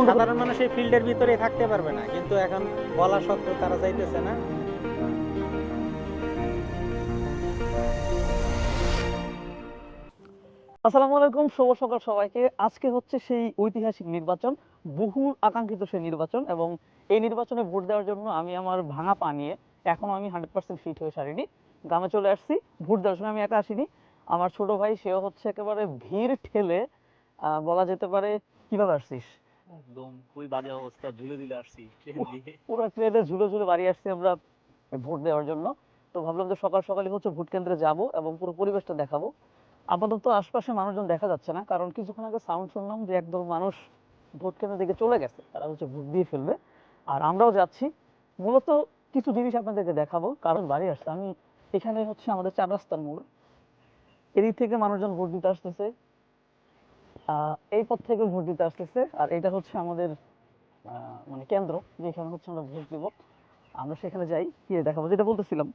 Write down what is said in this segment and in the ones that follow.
সাধারণ মানুষ এই ফিল্ডের ভিতরে থাকতে পারবে না, কিন্তু এখন বলা সত্ত্বেও তারা যাইতেছে না। আসসালামু আলাইকুম, শুভ সকাল সবাইকে। আজকে হচ্ছে সেই ঐতিহাসিক নির্বাচন, বহু আকাঙ্ক্ষিত সেই নির্বাচন, এবং এই নির্বাচনে ভোট দেওয়ার জন্য আমি আমার ভাঙা পা নিয়ে এখনো আমি 100% ফিট হয়ে সারিনি। গ্রামে চলে আসছি ভোট দেওয়ার সময়। আমি একা আসিনি, আমার ছোট ভাই সেও হচ্ছে একেবারে ভিড় ঠেলে বলা যেতে পারে। কিভাবে আসছিস? একদম খুবই বাজে অবস্থা, ঝুলে দিলে আসছি ট্রেন দিয়ে। পুরো ট্রেনে ঝুলে ঝুলে বাড়ি আসছি আমরা ভোট দেওয়ার জন্য। তো ভাবলাম যে সকাল সকালই হচ্ছে ভোট কেন্দ্রে যাব এবং পুরো পরিবেশটা দেখাবো। আপাতত আশপাশে মানুষজন দেখা যাচ্ছে না, কারণ কিছুক্ষণ আগে সাউন্ড শুনলাম যে একদল মানুষ ভোট কেন্দ্রের দিকে চলে গেছে, তারা হচ্ছে ভোট দিয়ে ফেলবে। আর আমরাও যাচ্ছি। মূলত কিছু জিনিস আপনাদেরকে দেখাবো, কারণ বাড়ি আসছে আমি। এখানে হচ্ছে আমাদের 4 রাস্তার মোড়, এদিক থেকে মানুষজন ভোট দিতে আসতেছে, এই পথ থেকে ভোট দিতে আসতেছে। আর এটা হচ্ছে আমাদের মানে কেন্দ্র, যেখানে হচ্ছে আমরা ভোট দেবো। আমরা সেখানে যাই, গিয়ে দেখাবো। যেটা বলতেছিলাম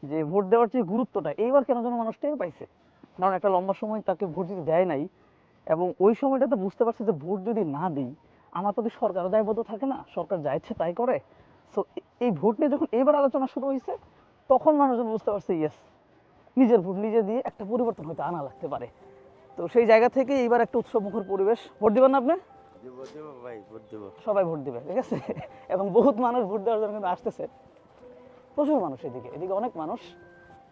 যে ভোট দেওয়ার যে গুরুত্বটা এইবার কেন যেন মানুষ টের পাইছে, কারণ একটা লম্বা সময় তাকে ভোট দিতে দেয় নাই, এবং ওই সময়টাতে বুঝতে পারছে যে ভোট যদি না দিই আমার প্রতি সরকারও দায়বদ্ধ থাকে না, সরকার যা ইচ্ছে তাই করে। সো এই ভোট নিয়ে যখন এবার আলোচনা শুরু হয়েছে, তখন মানুষজন বুঝতে পারছে ইয়েস, নিজের ভোট নিজে দিয়ে একটা পরিবর্তন হয়তো আনা লাগতে পারে। তো সেই জায়গা থেকে এইবার একটা উৎসবমুখর পরিবেশ। ভোট দিবেন না আপনি? ভাই ভোট দেবো। সবাই ভোট দিবে, ঠিক আছে। এবং বহুত মানুষ ভোট দেওয়ার জন্য কিন্তু আসতেছে, প্রচুর মানুষ। এদিকে এদিকে অনেক মানুষ।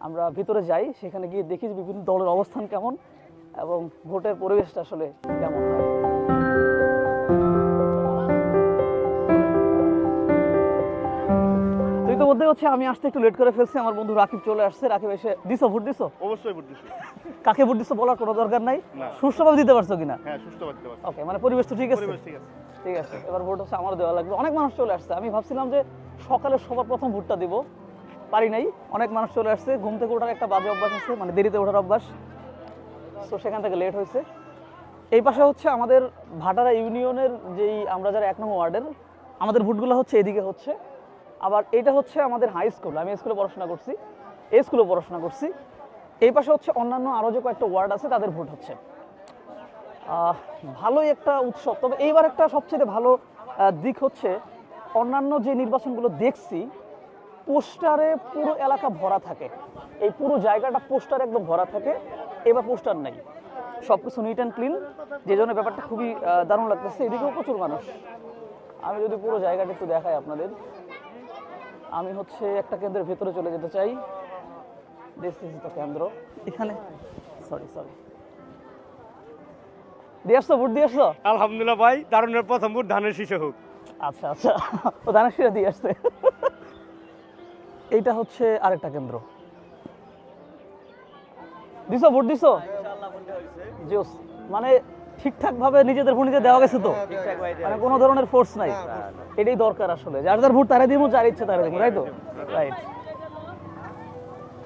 আমরা ভিতরে যাই, সেখানে গিয়ে দেখি যে বিভিন্ন দলের অবস্থান কেমন এবং ভোটের পরিবেশটা আসলে কেমন হয়। তো ইতিমধ্যে হচ্ছে আমি আসতে একটু লেট করে ফেলছি, আমার বন্ধু রাকিব চলে আসছে। রাকিব এসে দিছো, ভোট দিছো? অবশ্যই ভোট দিছি। কাকে ভোট দিছো বলার কোনো দরকার নাই, না। সুষ্ঠুভাবে দিতে পারছো কিনা? হ্যাঁ, সুষ্ঠুভাবে দিতে পারছি। ওকে, মানে পরিবেশ তো ঠিক আছে? পরিবেশ ঠিক আছে। ঠিক আছে, এবার ভোট হচ্ছে আমার দেওয়া লাগবে। অনেক মানুষ চলে আসছে, আমি ভাবছিলাম যে সকালে সবার প্রথম ভোটটা দিব, পারি নাই। অনেক মানুষ চলে আসছে। ঘুম থেকে ওঠার একটা বাজে অভ্যাস আছে, মানে দেরিতে ওঠার অভ্যাস, তো সেখান থেকে লেট হয়েছে। এই পাশে হচ্ছে আমাদের ভাটারা ইউনিয়নের যেই আমরা যারা 1 নং ওয়ার্ডের, আমাদের ভোটগুলো হচ্ছে এদিকে হচ্ছে। আবার এটা হচ্ছে আমাদের হাই স্কুল, আমি স্কুলে পড়াশোনা করছি, এই স্কুলে পড়াশোনা করছি। এই পাশে হচ্ছে অন্যান্য আরও যে কয়েকটা ওয়ার্ড আছে তাদের ভোট হচ্ছে। ভালোই একটা উৎসব। তবে এইবার একটা সবচেয়ে ভালো দিক হচ্ছে, অন্যান্য যে নির্বাচনগুলো দেখছি পোস্টারে পুরো এলাকা ভরা থাকে, এই পুরো জায়গাটা পোস্টারে একদম ভরা থাকে। এবার পোস্টার নাই, সব কিছু নিট অ্যান্ড ক্লিন, যে জন্য ব্যাপারটা খুবই দারুণ লাগতেছে। এদিকেও প্রচুর মানুষ। আমি যদি পুরো জায়গাটা একটু দেখাই আপনাদের, আমি হচ্ছে একটা কেন্দ্রের ভেতরে চলে যেতে চাই। দিস ইজ দ্য কেন্দ্র। এখানে সরি দিয়ে আসছো, ভোট দিয়ে আসছো? আলহামদুলিল্লাহ ভাই, দারুণের প্রথম ভোট ধানের শীষে হোক। আচ্ছা আচ্ছা, ও দানাশিরা দিয়ে আসছে। এইটা হচ্ছে আরেকটা কেন্দ্র। দিছো, ভোট দিছো? জোস। মানে ঠিকঠাক ভাবে নিজেদের ভোট নিজে দেওয়া গেছে তো, মানে কোনো ধরনের ফোর্স নাই। এটাই দরকার আসলে, যার যার ভোট তারা দিব, যার ইচ্ছে তারা দিব, তাই তো? রাইট।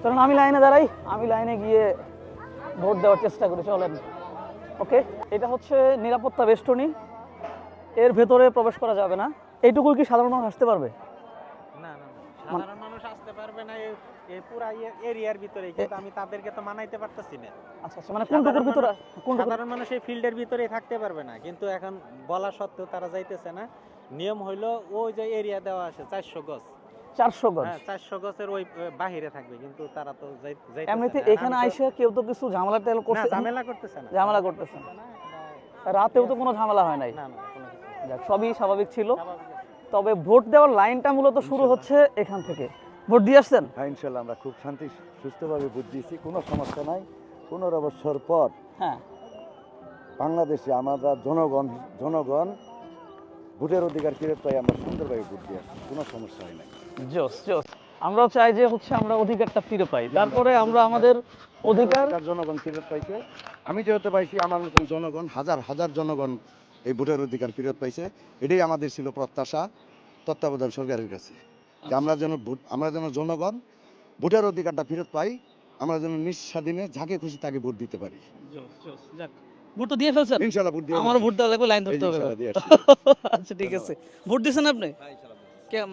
কারণ আমি লাইনে দাঁড়াই, আমি লাইনে গিয়ে ভোট দেওয়ার চেষ্টা করি। চলেন। ওকে, এটা হচ্ছে নিরাপত্তা বেষ্টনী, এর ভেতরে প্রবেশ করা যাবে না। এইটুকুই কি সাধারণ মানুষ আসতে পারবে? না না না, সাধারণ মানুষ আসতে পারবে না এই পুরা এরিয়ার ভিতরে, কিন্তু আমি তাদেরকে তো মানাইতে পারতেছি না। আচ্ছা আচ্ছা, মানে কোনটুকুর ভিতরে? সাধারণ মানুষ এই ফিল্ডের ভিতরে থাকতে পারবে না, কিন্তু এখন বলা সত্ত্বেও তারা যাইতেছে না। নিয়ম হইলো ওই যে এরিয়া দেওয়া আছে 400 গজ, 400 গজ। হ্যাঁ 400 গজের ওই বাহিরে থাকবে, কিন্তু তারা তো যাইতেছে এমনিতে না। এখানে আইসা কেউ তো কিছু ঝামেলা টেল না, করছে? ঝামেলা করতেছে না, ঝামেলা করতেছে না। রাতেও তো কোনো ঝামেলা হয় নাই? না না, কোনো কিছু না। যাক, সবই স্বাভাবিক ছিল। স্বাভাবিক আছে। তবে ভোট দেওয়ার লাইনটা মূলত শুরু হচ্ছে এখান থেকে। ভোট দিয়ে আসছেন? হ্যাঁ, ইনশাল্লাহ আমরা খুব শান্তি সুস্থভাবে ভোট দিয়েছি, কোনো সমস্যা নাই। 15 বছর পর হ্যাঁ, বাংলাদেশে আমরা জনগণ ভোটের অধিকার ফিরত পাই, আমরা সুন্দরভাবে ভোট দিয়ে আসছি, কোনো সমস্যা হয় নাই। জোস জোস। আমরাও চাই যে হচ্ছে আমরা অধিকারটা ফিরে পাই, তারপরে আমরা আমাদের অধিকার জনগণ ফিরত পাইছে। আমি যেহেতু পাইছি, আমার মতন জনগণ হাজার হাজার জনগণ এই ভোটের অধিকার ফিরত পাইছে। এটাই আমাদের ছিল প্রত্যাশা তত্ত্বাবধান সরকারের কাছে, যে আমরা যেন জনগণ ভোটের অধিকারটা ফেরত পাই, আমরা যেন নিঃস্বাধীনে যাকে খুশি তাকে ভোট দিতে পারি। ভোট তো দিয়ে ফেলছেন? ইনশাআল্লাহ ভোট দিয়ে আমারও ভোট দেওয়া লাগবে, লাইন এই ধরতে হবে। ইনশাআল্লাহ দিয়ে আসছি। আচ্ছা ঠিক আছে। ভোট দিয়েছেন আপনি?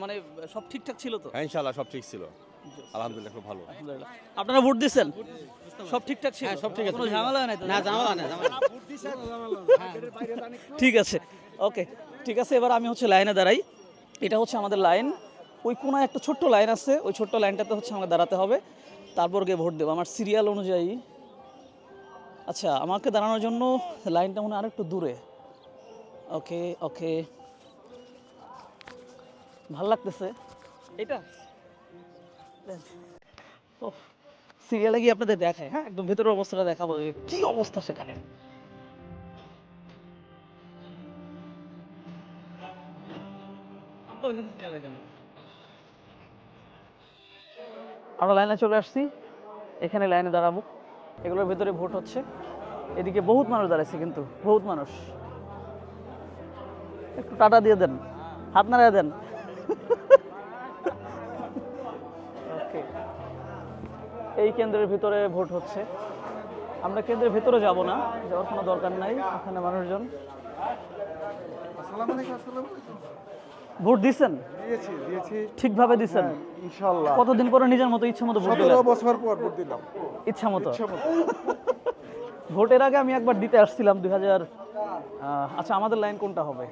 মানে সব ঠিকঠাক ছিল তো? হ্যাঁ ইনশাআল্লাহ সব ঠিক ছিল, আলহামদুলিল্লাহ খুব ভালো। আলহামদুলিল্লাহ। আপনারা ভোট দিয়েছেন? সব ঠিকঠাক ছিল? সব ঠিক আছে। কোনো ঝামেলা হয় নাই তো? না ঝামেলা না, ঠিক আছে, ওকে। ঠিক আছে, এবার আমি হচ্ছে লাইনে দাঁড়াই। এটা হচ্ছে আমাদের লাইন, ওই কোনায় একটা ছোট্ট লাইন আছে, ওই ছোট্ট লাইনটাতে হচ্ছে আমাকে দাঁড়াতে হবে, তারপর গিয়ে ভোট দেবো আমার সিরিয়াল অনুযায়ী। আচ্ছা, আমাকে দাঁড়ানোর জন্য লাইনটা মনে হয় আরেকটু দূরে। ওকে ওকে, ভাল লাগতেছে এটা। সিরিয়ালে গিয়ে আপনাদের দেখায়, হ্যাঁ, একদম ভেতরের অবস্থাটা দেখাবো যে কি অবস্থা সেখানে। আমরা লাইনে চলে আসছি, এখানে লাইনে দাঁড়াবো। এগুলোর ভেতরে ভোট হচ্ছে, এদিকে বহুত মানুষ দাঁড়াইছে, কিন্তু বহুত মানুষ। একটু টাটা দিয়ে দেন, হাত নাড়িয়ে দেন। ওকে, এই কেন্দ্রের ভিতরে ভোট হচ্ছে। আমরা কেন্দ্রের ভিতরে যাব না, যাওয়ার কোনো দরকার নাই, ওখানে মানুষজন। ভোট দিচ্ছেন? দিয়েছি ঠিকভাবে দিচ্ছেন? ইনশাআল্লাহ। কতদিন পরে নিজের মতো ইচ্ছা মতো ভোট দিলেন? 17 বছর পর ভোট দিলাম ইচ্ছা মতো। ভোটের আগে আমি একবার দিতে আসছিলাম 2000। আচ্ছা, আমাদের লাইন কোনটা হবে?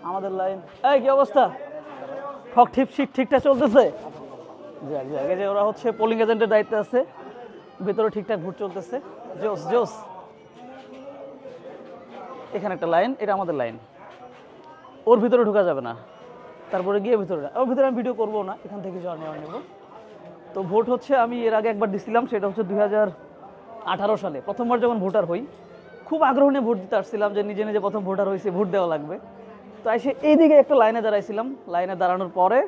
আমাদের লাইন, এই কি অবস্থা? ঠক ঠিক ঠিকঠাক চলতেছে? যাক যাক, এই যে ওরা হচ্ছে পোলিং এজেন্টের দায়িত্বে আছে, ভেতরে ঠিকঠাক ভোট চলতেছে। জোস জোস। এখানে একটা লাইন, এটা আমাদের লাইন, ওর ভিতরে ঢোকা যাবে না, তারপরে গিয়ে ভিতরে, ওর ভিতরে আমি ভিডিও করবো না, এখান থেকে যাওয়া নেওয়া নেবো। তো ভোট হচ্ছে, আমি এর আগে একবার দিছিলাম, সেটা হচ্ছে 2018 সালে প্রথমবার যখন ভোটার হই। খুব আগ্রহ নিয়ে ভোট দিতে আসছিলাম, যে নিজে নিজে প্রথম ভোটার হয়েছে, ভোট দেওয়া লাগবে। তো এসে এইদিকে একটা লাইনে দাঁড়াইছিলাম, লাইনে দাঁড়ানোর পরে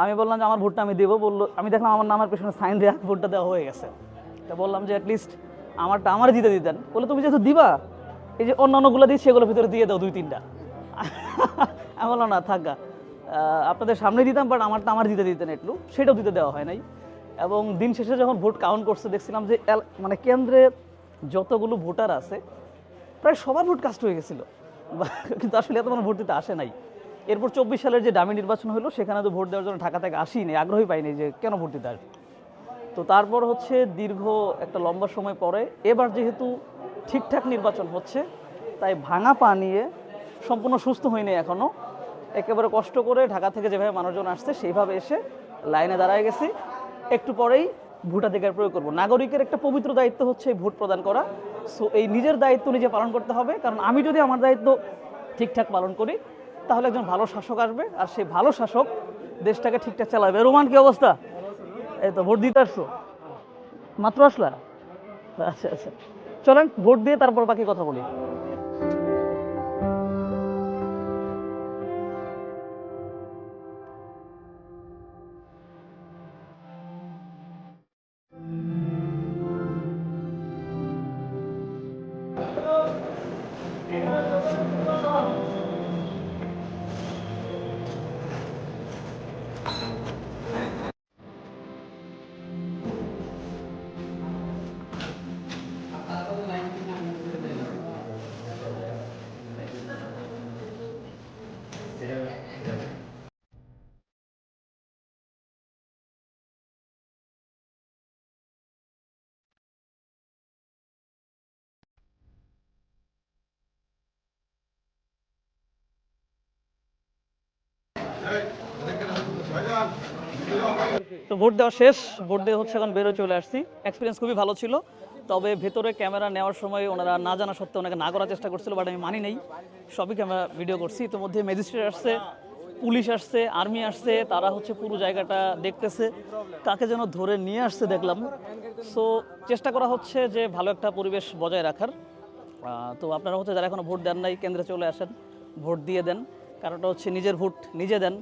আমি বললাম যে আমার ভোটটা আমি দেবো। বললো, আমি দেখলাম আমার নামের পেছনে সাইন দেওয়া, ভোটটা দেওয়া হয়ে গেছে। তো বললাম যে অ্যাটলিস্ট আমারটা আমার দিতে দিতেন। বলে, তুমি যেহেতু দিবা, এই যে অন্যান্যগুলো দিই সেগুলোর ভিতরে দিয়ে দাও 2-3টা। আমি বললাম না থাকা, আপনাদের সামনে দিতাম, বাট আমারটা আমার দিতে দিতেন একটু, সেটাও দিতে দেওয়া হয় নাই। এবং দিন শেষে যখন ভোট কাউন্ট করছে, দেখছিলাম যে মানে কেন্দ্রে যতগুলো ভোটার আছে প্রায় সবার ভোট কাস্ট হয়ে গেছিলো, কিন্তু আসলে এত মানে ভোট দিতে আসে নাই। এরপর 24 সালের যে ডামি নির্বাচন হলো, সেখানে তো ভোট দেওয়ার জন্য ঢাকা থেকে আসিনি, আগ্রহী পাইনি যে কেন ভোট দিতে আসবে। তো তারপর হচ্ছে দীর্ঘ একটা লম্বা সময় পরে এবার যেহেতু ঠিকঠাক নির্বাচন হচ্ছে, তাই ভাঙা পা নিয়ে, সম্পূর্ণ সুস্থ হয়নি এখনও, একেবারে কষ্ট করে ঢাকা থেকে যেভাবে মানুষজন আসছে সেইভাবে এসে লাইনে দাঁড়ায় গেছি। একটু পরেই ভোটাধিকার প্রয়োগ করব। নাগরিকের একটা পবিত্র দায়িত্ব হচ্ছে ভোট প্রদান করা। সো এই নিজের দায়িত্ব নিজে পালন করতে হবে, কারণ আমি যদি আমার দায়িত্ব ঠিকঠাক পালন করি, তাহলে একজন ভালো শাসক আসবে, আর সেই ভালো শাসক দেশটাকে ঠিকঠাক চালাবে। রোমান, কি অবস্থা? এই তো ভোট দিতে আসছো, মাত্র আসলা? আচ্ছা আচ্ছা, চলেন ভোট দিয়ে তারপর বাকি কথা বলি। তো ভোট দেওয়া শেষ, ভোট দিয়ে হচ্ছে এখন বেরোয় চলে আসছি। এক্সপিরিয়েন্স খুবই ভালো ছিল, তবে ভেতরে ক্যামেরা নেওয়ার সময় ওনারা না জানা সত্ত্বেও ওনাকে না করার চেষ্টা করছিল, বাট আমি মানি নেই, সবই ক্যামেরা ভিডিও করছি। ইতিমধ্যে ম্যাজিস্ট্রেট আসছে, পুলিশ আসছে, আর্মি আসছে, তারা হচ্ছে পুরো জায়গাটা দেখতেছে, কাকে যেন ধরে নিয়ে আসছে দেখলাম। সো চেষ্টা করা হচ্ছে যে ভালো একটা পরিবেশ বজায় রাখার। তো আপনারা হচ্ছে যারা এখনও ভোট দেন নাই, কেন্দ্রে চলে আসেন, ভোট দিয়ে দেন। কারণটা হচ্ছে নিজের ভোট নিজে দেন,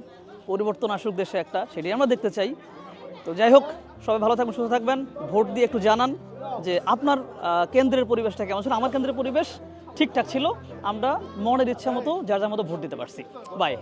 পরিবর্তন আসুক দেশে একটা, সেটাই আমরা দেখতে চাই। তো যাই হোক, সবাই ভালো থাকবেন, সুস্থ থাকবেন। ভোট দিয়ে একটু জানান যে আপনার কেন্দ্রের পরিবেশটা কেমন ছিল। আমার কেন্দ্রের পরিবেশ ঠিকঠাক ছিল, আমরা মনের ইচ্ছা মতো যার যার মতো ভোট দিতে পারছি। বাই।